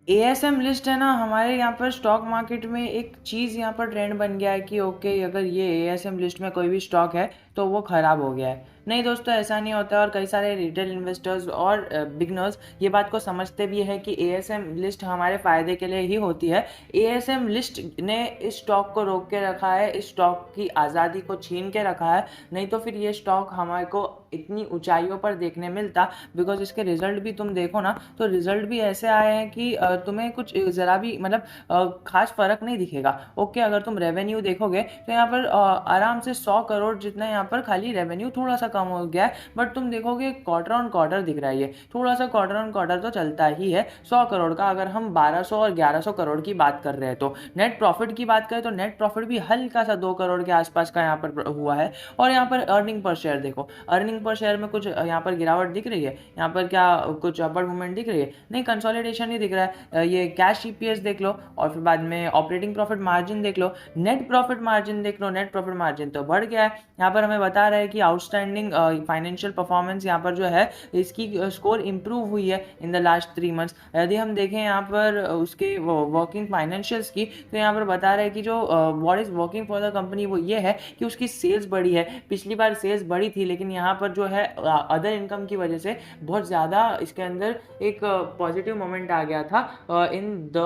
ASM list है ना, हमारे यहाँ पर स्टॉक मार्केट में एक चीज़ यहाँ पर ट्रेंड बन गया है कि ओके, अगर ये एएसएम लिस्ट में कोई भी स्टॉक है तो वो ख़राब हो गया है। नहीं दोस्तों, ऐसा नहीं होता है। और कई सारे रिटेल इन्वेस्टर्स और बिगनर्स ये बात को समझते भी है कि एएसएम लिस्ट हमारे फ़ायदे के लिए ही होती है। एएसएम लिस्ट ने इस स्टॉक को रोक के रखा है, इस स्टॉक की आज़ादी को छीन के रखा है, नहीं तो फिर ये स्टॉक हमारे को इतनी ऊंचाइयों पर देखने मिलता। बिकॉज इसके रिजल्ट भी तुम देखो ना, तो रिजल्ट भी ऐसे आए हैं कि तुम्हें कुछ ज़रा भी मतलब खास फर्क नहीं दिखेगा। ओके, अगर तुम रेवेन्यू देखोगे तो यहाँ पर आराम से 100 करोड़ जितना यहाँ पर खाली रेवेन्यू थोड़ा सा कम हो गया है। बट तुम देखोगे क्वार्टर ऑन क्वार्टर दिख रहा है, ये थोड़ा सा क्वार्टर ऑन क्वार्टर तो चलता ही है 100 करोड़ का। अगर हम 1200 और 1100 करोड़ की बात कर रहे हैं तो नेट प्रॉफिट की बात करें तो नेट प्रॉफिट भी हल्का सा 2 करोड़ के आसपास का यहाँ पर हुआ है। और यहाँ पर अर्निंग पर शेयर देखो, अर्निंग पर शेयर में कुछ यहाँ पर गिरावट दिख रही है, यहाँ पर क्या कुछ अपवर्ड मूवमेंट दिख रही है? नहीं, कंसोलिडेशन ही दिख रहा है। ये कैश ईपीएस देख लो और फिर बाद में ऑपरेटिंग प्रॉफिट मार्जिन देख लो, नेट प्रॉफिट मार्जिन देख लो, नेट प्रॉफिट मार्जिन तो बढ़ गया है। यहाँ पर हमें बता रहा है कि आउटस्टैंडिंग फाइनेंशियल परफॉर्मेंस यहाँ पर जो है इसकी स्कोर इंप्रूव हुई है इन द लास्ट 3 मंथ्स। यदि हम देखें यहाँ पर उसके वर्किंग फाइनेंशियल्स की, तो यहाँ पर बता रहे हैं कि जो what is working for the company वो ये है कि उसकी सेल्स बढ़ी है। पिछली बार सेल्स बढ़ी थी, लेकिन यहाँ पर जो है अदर इनकम की वजह से बहुत ज़्यादा इसके अंदर एक पॉजिटिव मोमेंट आ गया था इन द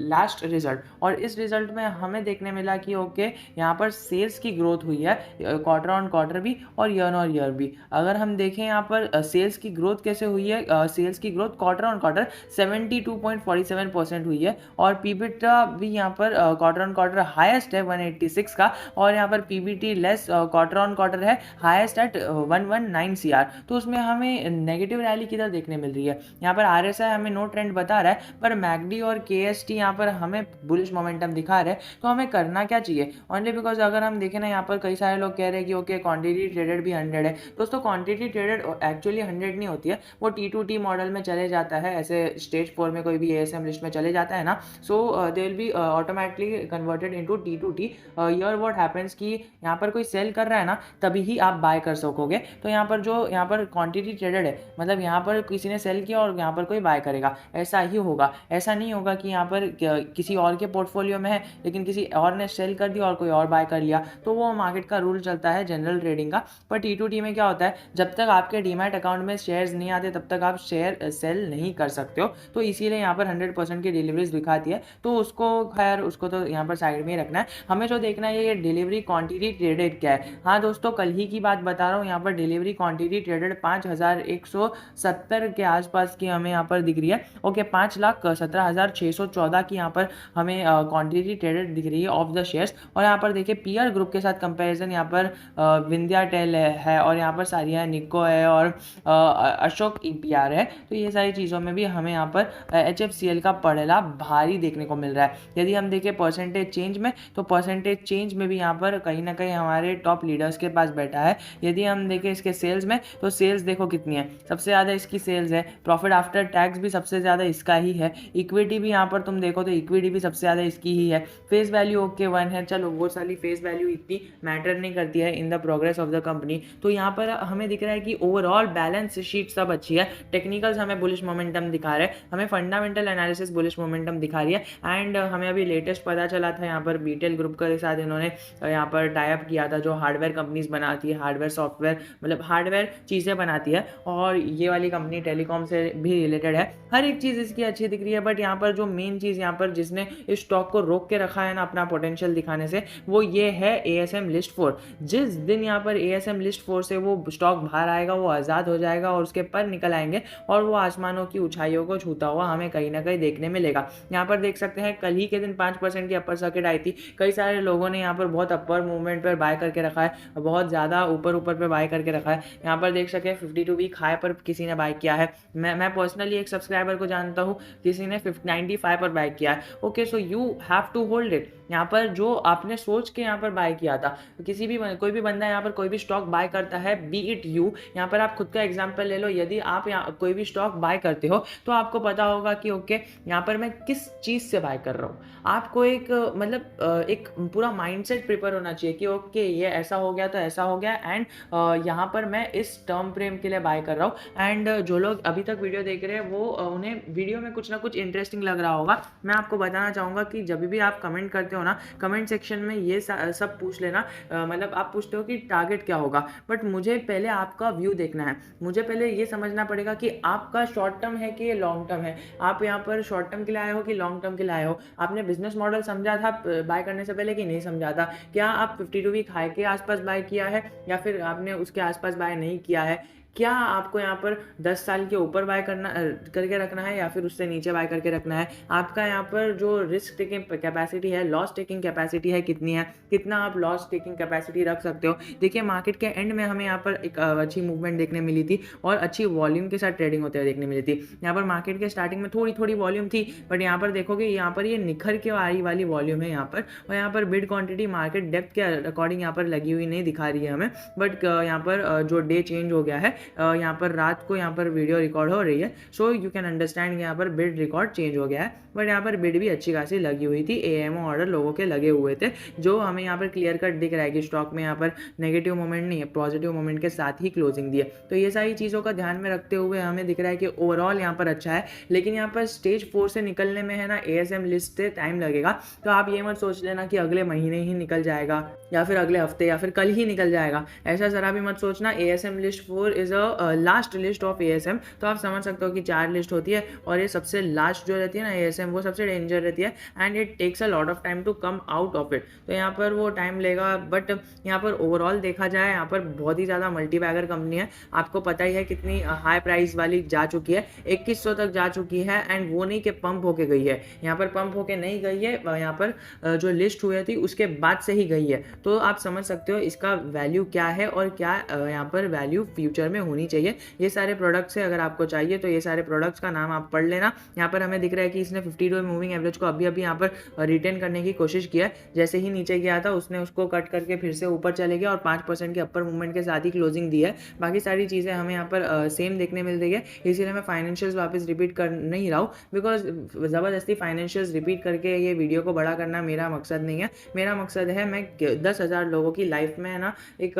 लास्ट रिजल्ट। और इस रिजल्ट में हमें देखने मिला कि ओके, यहाँ पर सेल्स की ग्रोथ हुई है क्वार्टर ऑन क्वार्टर भी और ईयर भी। अगर हम देखें यहाँ पर सेल्स की ग्रोथ कैसे हुई है, सेल्स की ग्रोथ क्वार्टर ऑन क्वार्टर 72.47% हुई है। और पीबीटा भी यहाँ पर क्वार्टर ऑन क्वार्टर हाईएस्ट है 186 का, और यहाँ पर PBT less quarter on quarter है हाईएस्ट एट 119 सीआर। तो उसमें हमें नेगेटिव रैली किधर देखने मिल रही है? यहाँ पर आरएसआई हमें नो ट्रेंड बता रहा है, पर मैकडी और केएसटी यहाँ पर हमें बुलिश मोमेंटम दिखा रहे हैं। तो हमें करना क्या चाहिए? ओनली बिकॉज अगर हम देखें ना, यहाँ पर कई सारे लोग कह रहे हैं कि ओके, क्वांटिटी ट्रेडेड भी 100 है। दोस्तों, क्वांटिटी ट्रेडेड एक्चुअली 100 नहीं होती है, वो T2T मॉडल में चले जाता है। ऐसे स्टेज 4 में कोई भी एएसएम लिस्ट में चले जाता है ना, so they will be automatically converted into T2T। Here what happens कि यहाँ पर कोई सेल कर रहा है ना, तभी ही आप बाय कर सकोगे। तो यहाँ पर जो यहाँ पर क्वांटिटी ट्रेडेड है, मतलब यहाँ पर किसी ने सेल किया और यहाँ पर कोई बाय करेगा, ऐसा ही होगा। ऐसा नहीं होगा कि यहाँ पर किसी और के पोर्टफोलियो में है लेकिन किसी और ने सेल कर दिया और कोई और बाय कर लिया, तो वो मार्केट का रूल चलता है जनरल ट्रेडिंग का। पर T2T में क्या होता है, जब तक आपके डीमैट अकाउंट में शेयर्स नहीं आते तब तक आप शेयर सेल नहीं कर सकते हो। तो इसीलिए यहाँ पर 100% की डिलीवरीज दिखाती है, तो उसको खैर उसको तो यहाँ पर साइड में ही रखना है। हमें जो देखना है ये डिलीवरी क्वांटिटी ट्रेडेड क्या है। हाँ दोस्तों, कल ही की बात बता रहा हूँ, यहाँ पर डिलीवरी क्वांटिटी ट्रेडेड 5170 के आसपास की हमें यहाँ पर दिख रही है। ओके, 5,17,614 की यहाँ पर हमें क्वांटिटी ट्रेडेड दिख रही है ऑफ द शेयर्स। और यहाँ पर देखिए पीआर ग्रुप के साथ कंपैरिजन, यहाँ पर विंध्या टेल है और यहाँ पर सारिया निको है और अशोक ईपीआर है। तो ये सारी चीज़ों में भी हमें यहाँ पर HFCL का पड़ेला भारी देखने को मिल रहा है। यदि हम देखें परसेंटेज चेंज में, तो परसेंटेज चेंज में भी यहाँ पर कहीं ना कहीं हमारे टॉप लीडर्स के पास बैठा है। यदि हम देखें इसके सेल्स में, तो सेल्स देखो कितनी है, सबसे ज़्यादा इसकी सेल्स है। प्रॉफिट आफ्टर टैक्स भी सबसे ज़्यादा इसका ही है। इक्विटी भी यहाँ पर तुम देखो तो इक्विटी भी सबसे ज़्यादा इसकी ही है। फेस वैल्यू ओके 1 है, चलो वो साली फेस वैल्यू इतनी मैटर नहीं करती है in the progress of the company. तो यहाँ पर हमें दिख रहा है कि ओवरऑल बैलेंस शीट सब अच्छी है। टेक्निकल्स हमें बुलिश मोमेंटम दिखा रहे हैं, हमें फंडामेंटल एनालिसिस बुलिश मोमेंटम दिखा रही है। एंड हमें अभी लेटेस्ट पता चला था, यहाँ पर बीटेल ग्रुप के साथ इन्होंने यहाँ पर टाइप किया था, जो हार्डवेयर कंपनीज बनाती है, हार्डवेयर सॉफ्टवेयर मतलब हार्डवेयर चीज़ें बनाती है। और ये वाली कंपनी टेलीकॉम से भी रिलेटेड है। हर एक चीज़ इसकी अच्छी दिख रही है। बट यहाँ पर जो मेन चीज़ यहाँ पर जिसने इस स्टॉक को रोक के रखा है ना अपना पोटेंशियल दिखाने से, वो ये है एएसएम लिस्ट 4। जिस दिन यहाँ पर एएसएम लिस्ट 4 से वो स्टॉक बाहर आएगा, वो आज़ाद हो जाएगा और उसके पर निकल आएंगे और वो आसमानों की ऊंचाइयों को छूता हुआ हमें कहीं ना कहीं देखने मिलेगा। यहाँ पर देख सकते हैं कल ही के दिन 5% की अपर सर्किट आई थी। कई सारे लोगों ने यहाँ पर बहुत अपर मूवमेंट पर बाय करके रखा है, बहुत ज़्यादा ऊपर पे बाय करके रखा है। यहाँ पर देख सकते हैं 52 वीक हाई पर किसी ने बाय किया है। मैं पर्सनली एक सब्सक्राइबर को जानता हूँ, किसी ने 95 पर बाय किया है। Okay, so you have to hold it. यहाँ पर जो आपने सोच के यहाँ पर बाय किया था, किसी भी कोई भी बंदा यहाँ पर कोई भी स्टॉक बाय करता है, बी इट यू, यहाँ पर आप खुद का एग्जांपल ले लो। यदि आप यहाँ कोई भी स्टॉक बाय करते हो तो आपको पता होगा कि ओके, यहाँ पर मैं किस चीज़ से बाय कर रहा हूँ। आपको एक मतलब एक पूरा माइंडसेट प्रिपेयर होना चाहिए कि ओके, ये ऐसा हो गया तो ऐसा हो गया, एंड यहाँ पर मैं इस टर्म फ्रेम के लिए बाय कर रहा हूँ। एंड जो लोग अभी तक वीडियो देख रहे हैं वो उन्हें वीडियो में कुछ ना कुछ इंटरेस्टिंग लग रहा होगा। मैं आपको बताना चाहूँगा कि जब भी आप कमेंट करते हो ना, कमेंट सेक्शन में ये सब पूछ लेना, मतलब आप पूछते हो कि टारगेट क्या होगा, बट मुझे पहले आपका व्यू देखना है। मुझे पहले ये समझना पड़ेगा कि आपका शॉर्ट टर्म है कि लॉन्ग टर्म है। आप यहाँ पर शॉर्ट टर्म के लिए आए हो कि लॉन्ग टर्म के लिए आए हो। आपने बिजनेस मॉडल समझा था बाय करने से पहले कि नहीं समझा था? क्या आप 52 वीक हाई के आसपास बाय किया है या फिर आपने उसके आसपास बाय नहीं किया है? क्या आपको यहाँ पर 10 साल के ऊपर बाय करके रखना है या फिर उससे नीचे बाय करके रखना है? आपका यहाँ पर जो रिस्क टेकिंग कैपेसिटी है, लॉस टेकिंग कैपेसिटी है कितनी है, कितना आप लॉस टेकिंग कैपेसिटी रख सकते हो? देखिए, मार्केट के एंड में हमें यहाँ पर एक अच्छी मूवमेंट देखने मिली थी और अच्छी वॉल्यूम के साथ ट्रेडिंग होते हुए देखने मिली थी। यहाँ पर मार्केट के स्टार्टिंग में थोड़ी थोड़ी वॉल्यूम थी, बट यहाँ पर देखोगे यहाँ पर ये निखर के आई वाली वॉल्यूम है यहाँ पर। और यहाँ पर बिड क्वांटिटी मार्केट डेप्थ के अकॉर्डिंग यहाँ पर लगी हुई नहीं दिखा रही है हमें, बट यहाँ पर जो डे चेंज हो गया है, यहाँ पर रात को यहाँ पर वीडियो रिकॉर्ड हो रही है, सो यू कैन अंडरस्टैंड यहाँ पर बिड रिकॉर्ड चेंज हो गया है। बट यहाँ पर बिड भी अच्छी खासी लगी हुई थी, एएमओ ऑर्डर लोगों के लगे हुए थे, जो हमें यहाँ पर क्लियर कट दिख रहा है कि स्टॉक में यहाँ पर नेगेटिव मोमेंट नहीं है, पॉजिटिव मोमेंट के साथ ही क्लोजिंग दी है। तो ये सारी चीज़ों का ध्यान में रखते हुए हमें दिख रहा है कि ओवरऑल यहाँ पर अच्छा है, लेकिन यहाँ पर स्टेज 4 से निकलने में है ना, एएसएम लिस्ट से टाइम लगेगा। तो आप ये मत सोच लेना कि अगले महीने ही निकल जाएगा या फिर अगले हफ्ते या फिर कल ही निकल जाएगा, ऐसा जरा भी मत सोचना। ASM list 4 is a last list of ASM. तो आप समझ सकते हो कि 4 लिस्ट होती है और ये सबसे लास्ट जो रहती है ना एएसएम, वो सबसे डेंजर रहती है and it takes a lot of time to come out of it. तो यहाँ पर वो टाइम लेगा, बट यहाँ पर ओवरऑल देखा जाए यहाँ पर बहुत ही ज़्यादा मल्टीबैगर कंपनी है। आपको पता ही है कितनी हाई प्राइस वाली जा चुकी है, 2100 तक जा चुकी है, एंड वो नहीं कि पंप होके गई है, यहाँ पर पंप होके नहीं गई है, यहाँ पर जो लिस्ट हुई थी उसके बाद से ही गई है। तो आप समझ सकते हो इसका वैल्यू क्या है और क्या यहाँ पर वैल्यू फ्यूचर में होनी चाहिए। ये सारे प्रोडक्ट्स है, अगर आपको चाहिए तो ये सारे प्रोडक्ट्स का नाम आप पढ़ लेना। यहाँ पर हमें दिख रहा है कि इसने 52 मूविंग एवरेज को अभी अभी यहाँ पर रिटेन करने की कोशिश किया है। जैसे ही नीचे गया था उसने उसको कट करके फिर से ऊपर चले गया और 5% के अपर मूवमेंट के साथ ही क्लोजिंग दी है। बाकी सारी चीज़ें हमें यहाँ पर सेम देखने मिल रही है, इसीलिए मैं फाइनेंशियल्स वापस रिपीट कर नहीं रहा हूँ, बिकॉज ज़बरदस्ती फाइनेंशियल्स रिपीट करके ये वीडियो को बड़ा करना मेरा मकसद नहीं है। मेरा मकसद है मैं 10,000 लोगों की लाइफ में है ना एक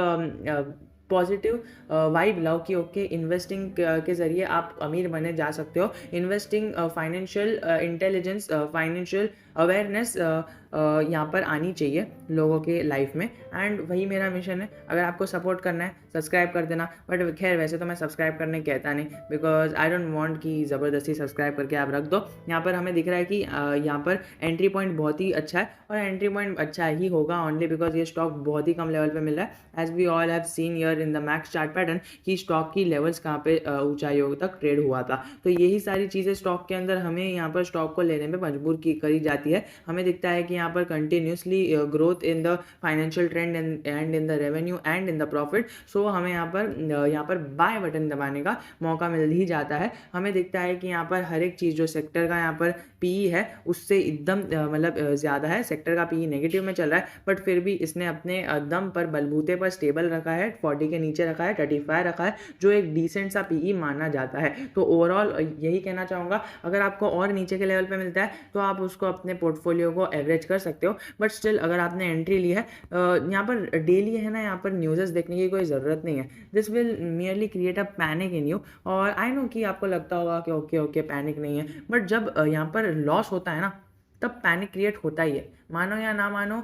पॉजिटिव वाइब लाओ कि ओके, इन्वेस्टिंग के ज़रिए आप अमीर बने जा सकते हो। Investing, financial intelligence, financial awareness यहाँ पर आनी चाहिए लोगों के लाइफ में, एंड वही मेरा मिशन है। अगर आपको सपोर्ट करना है सब्सक्राइब कर देना, बट खैर वैसे तो मैं सब्सक्राइब करने कहता नहीं, बिकॉज आई डोंट वांट कि ज़बरदस्ती सब्सक्राइब करके आप रख दो। यहाँ पर हमें दिख रहा है कि यहाँ पर एंट्री पॉइंट बहुत ही अच्छा है, और एंट्री पॉइंट अच्छा ही होगा ओनली बिकॉज ये स्टॉक बहुत ही कम लेवल पे मिल रहा है। As we all have seen year in the max chart pattern कि स्टॉक की लेवल्स कहाँ पे ऊंचाइयों तक ट्रेड हुआ था। तो यही सारी चीज़ें स्टॉक के अंदर हमें यहाँ पर स्टॉक को लेने में मजबूर करी जाती है। हमें दिखता है कि यहाँ पर continuously growth in the financial trend and in the revenue and in the profit. So हमें यहाँ पर बाय बटन दबाने का मौका मिल ही जाता है। हमें दिखता है कि यहाँ पर हर एक चीज़ जो सेक्टर का यहाँ पर पीई है उससे एकदम मतलब ज़्यादा है। सेक्टर का पीई नेगेटिव में चल रहा है, बट फिर भी इसने अपने दम पर बलबूते पर स्टेबल रखा है, 40 के नीचे रखा है, 35 रखा है, जो एक डिसेंट सा पीई माना जाता है। तो ओवरऑल यही कहना चाहूँगा, अगर आपको और नीचे के लेवल पे मिलता है तो आप उसको अपने पोर्टफोलियो को एवरेज कर सकते हो, बट स्टिल अगर आपने एंट्री ली है, यहाँ पर डेली है ना, यहाँ पर न्यूज़ देखने की कोई ज़रूरत नहीं है। This will merely create a panic in you. और आई नो कि आपको लगता होगा कि ओके पैनिक नहीं है, बट जब यहाँ पर लॉस होता है ना तब पैनिक क्रिएट होता ही है। मानो या ना मानो,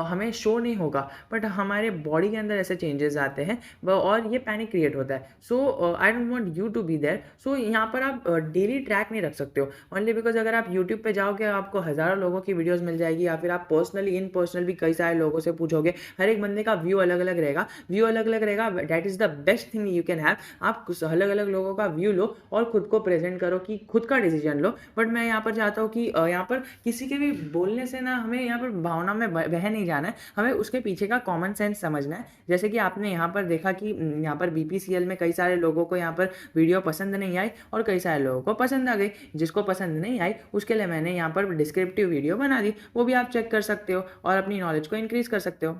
हमें शो नहीं होगा, बट हमारे बॉडी के अंदर ऐसे चेंजेस आते हैं और ये पैनिक क्रिएट होता है। So I don't want you to be there. So यहाँ पर आप डेली ट्रैक नहीं रख सकते हो ओनली बिकॉज अगर आप यूट्यूब पे जाओगे आपको हज़ारों लोगों की वीडियोस मिल जाएगी, या फिर आप पर्सनली इन पर्सनल भी कई सारे लोगों से पूछोगे, हर एक बंदे का व्यू अलग अलग रहेगा। That is the best thing you can have. आप अलग अलग लोगों का व्यू लो और खुद को प्रेजेंट करो कि खुद का डिसीजन लो। बट मैं यहाँ पर चाहता हूँ कि यहाँ पर किसी के भी बोलने से ना हमें यहाँ पर भावना में बह नहीं जाना है, हमें उसके पीछे का कॉमन सेंस समझना है। जैसे कि आपने यहाँ पर देखा कि यहाँ पर बीपीसीएल में कई सारे लोगों को यहाँ पर वीडियो पसंद नहीं आई और कई सारे लोगों को पसंद आ गई। जिसको पसंद नहीं आई उसके लिए मैंने यहाँ पर डिस्क्रिप्टिव वीडियो बना दी, वो भी आप चेक कर सकते हो और अपनी नॉलेज को इंक्रीज कर सकते हो।